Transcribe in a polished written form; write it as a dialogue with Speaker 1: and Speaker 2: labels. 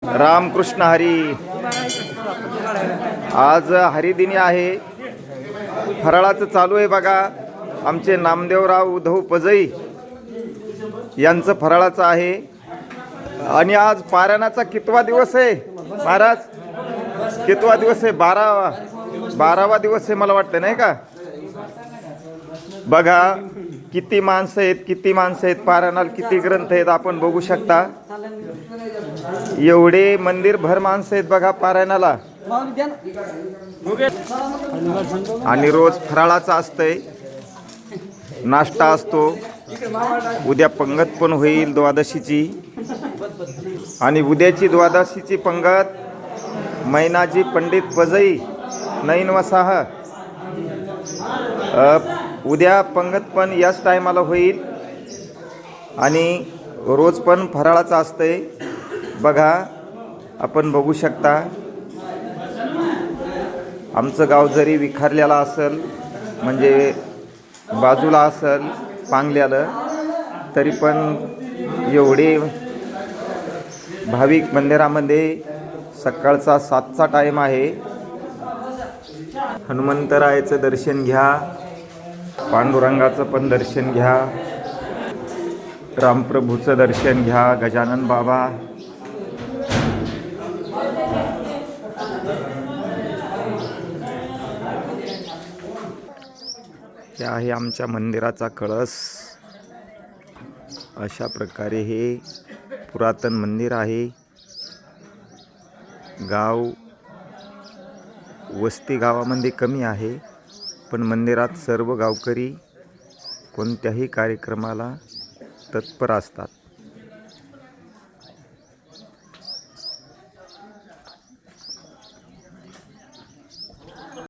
Speaker 1: रामकृष्ण हरी. आज हरिदिनी आहे. फराळाचं चालू आहे बघा. आमचे नामदेवराव उद्धव पजई यांचं फराळाचं आहे. आणि आज पारायणाचा कितवा दिवस आहे महाराज? कितवा दिवस आहे? 12वा दिवस आहे मला वाटतं, नाही का? बघा किती माणसं आहेत पारायणाला, किती ग्रंथ आहेत आपण बघू शकता. एवढे मंदिर भर माणसं आहेत बघा पारायणाला. आणि रोज फराळाचं असतंय, नाश्ता असतो. उद्या पंगत पण होईल द्वादशीची. आणि उद्याची द्वादशीची पंगत मैनाजी पंडित पजई नैन वसाह. उद्या पंगत पण याच टायमाला होईल. आणि रोज पण फराळाचं असतंय बघा, आपण बघू शकता. आमचं गाव जरी विखरलेलं असेल, म्हणजे बाजूला असेल पांगल्यालं, तरी पण एवढे भाविक मंदिरामध्ये. सकाळचा 7चा टाईम आहे. हनुमंतरायाचं दर्शन घ्या, पांडुरंगाचं पण दर्शन घ्या, रामप्रभूचं दर्शन घ्या, गजानन बाबा. हे आहे आमच्या मंदिराचा कळस. अशा प्रकारे हे पुरातन मंदिर आहे. गाव वस्ती गावामध्ये कमी आहे, पण मंदिरात सर्व गावकरी कोणत्याही कार्यक्रमाला तत्पर असतात.